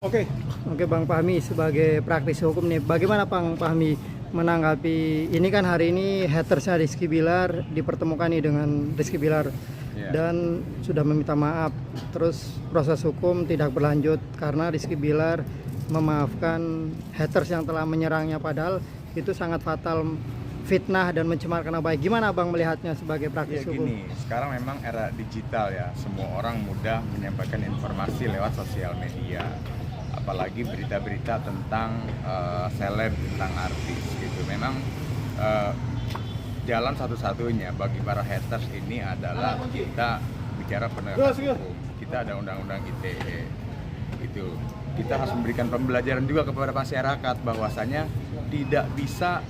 Oke, oke Bang Fahmi, sebagai praktisi hukum nih, bagaimana Bang Fahmi menanggapi ini kan hari ini hatersnya Rizky Bilar dipertemukan nih dengan Rizky Bilar dan sudah meminta maaf. Terus proses hukum tidak berlanjut karena Rizky Bilar memaafkan haters yang telah menyerangnya, padahal itu sangat fatal, fitnah dan mencemarkan nama baik. Gimana Bang melihatnya sebagai praktisi hukum? Gini, sekarang memang era digital ya, semua orang mudah menyampaikan informasi lewat sosial media. Apalagi berita-berita tentang seleb, tentang artis gitu. Memang jalan satu-satunya bagi para haters ini adalah kita bicara penegakan hukum. Kita ada undang-undang ITE itu. Kita harus memberikan pembelajaran juga kepada masyarakat bahwasanya tidak bisa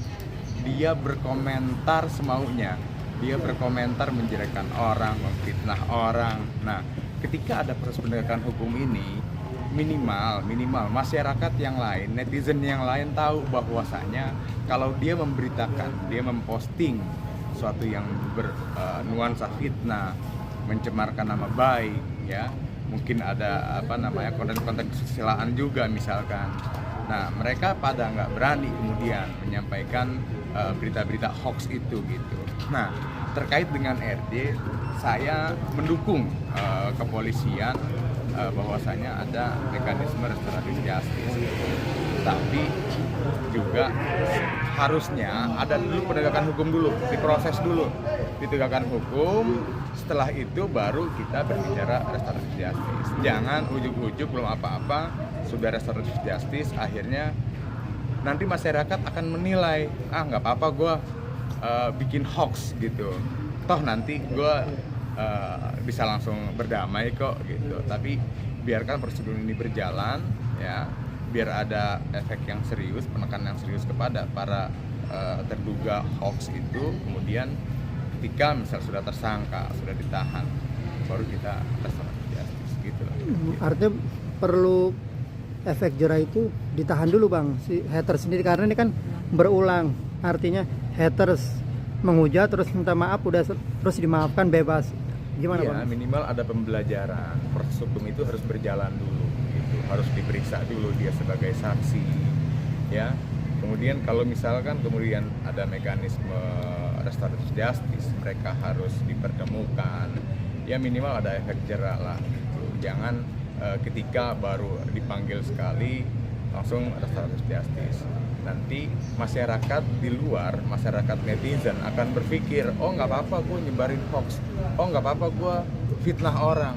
dia berkomentar semaunya. Dia berkomentar menjelekkan orang, memfitnah orang. Nah, ketika ada proses penegakan hukum ini, minimal masyarakat yang lain, netizen yang lain tahu bahwasanya kalau dia memberitakan, dia memposting sesuatu yang bernuansa fitnah, mencemarkan nama baik, ya mungkin ada konten-konten kesusilaan juga misalkan. Nah, mereka pada nggak berani kemudian menyampaikan berita-berita hoax itu gitu. Nah, terkait dengan RD, saya mendukung kepolisian bahwasanya ada mekanisme restoratif justice, tapi juga harusnya ada dulu penegakan hukum dulu, diproses dulu, ditegakkan hukum, setelah itu baru kita berbicara restoratif justice. Jangan ujuk-ujuk belum apa-apa sudah restoratif justice, akhirnya nanti masyarakat akan menilai, nggak apa-apa gue bikin hoax gitu, toh nanti gue bisa langsung berdamai kok gitu. Tapi biarkan prosedur ini berjalan ya, biar ada efek yang serius, penekanan yang serius kepada para terduga hoax itu. Kemudian ketika misal sudah tersangka, sudah ditahan, baru kita restoratif justice gitu loh. Artinya perlu efek jerah itu ditahan dulu Bang, si haters sendiri, karena ini kan berulang. Artinya haters menghujat terus minta maaf, udah terus dimaafkan bebas. Gimana Iya, Bang? minimal ada pembelajaran. Proses hukum itu harus berjalan dulu gitu. Harus diperiksa dulu dia sebagai saksi ya. Kemudian kalau misalkan kemudian ada mekanisme restoratif justice, mereka harus dipertemukan. Ya minimal ada efek jerah lah gitu. Jangan ketika baru dipanggil sekali langsung restoratif justice. Nanti masyarakat di luar, masyarakat netizen akan berpikir, oh nggak apa-apa gue nyebarin hoax, oh nggak apa-apa gue fitnah orang,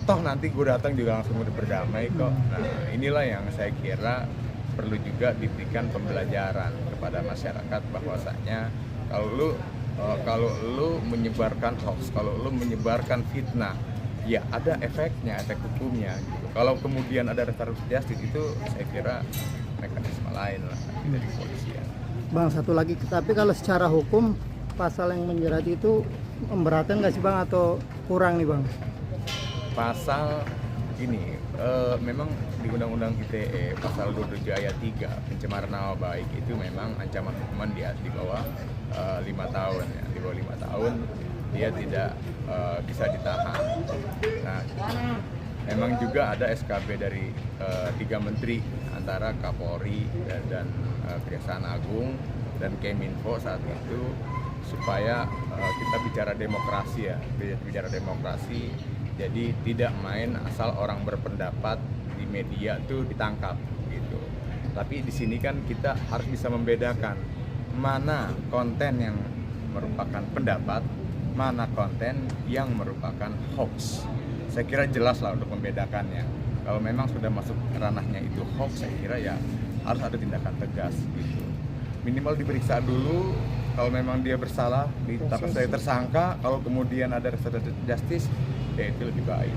toh nanti gue datang juga langsung udah berdamai kok. Nah, inilah yang saya kira perlu juga diberikan pembelajaran kepada masyarakat bahwasanya kalau lu menyebarkan hoax, kalau lu menyebarkan fitnah, ya ada efeknya, efek hukumnya gitu. Kalau kemudian ada restoratif justice itu saya kira mekanisme lain lah dari kepolisian. Bang, satu lagi, tapi kalau secara hukum pasal yang menjerat itu memberatkan nggak sih Bang, atau kurang nih Bang? Pasal ini memang di Undang-Undang ITE pasal 27 ayat 3 pencemaran nama baik itu memang ancaman hukuman di bawah 5 tahun ya. Di bawah 5 tahun dia tidak bisa ditahan. Nah, memang juga ada SKB dari 3 menteri antara Kapolri dan Kejaksaan Agung dan Keminfo saat itu, supaya kita bicara demokrasi ya, bicara demokrasi. Jadi tidak main asal orang berpendapat di media tuh ditangkap gitu. Tapi di sini kan kita harus bisa membedakan mana konten yang merupakan pendapat, mana konten yang merupakan hoax. Saya kira jelas lah untuk membedakannya. Kalau memang sudah masuk ranahnya itu hoax, saya kira ya harus ada tindakan tegas gitu. Minimal diperiksa dulu, kalau memang dia bersalah ditetapkan sebagai tersangka, kalau kemudian ada restoratif justice ya itu lebih baik.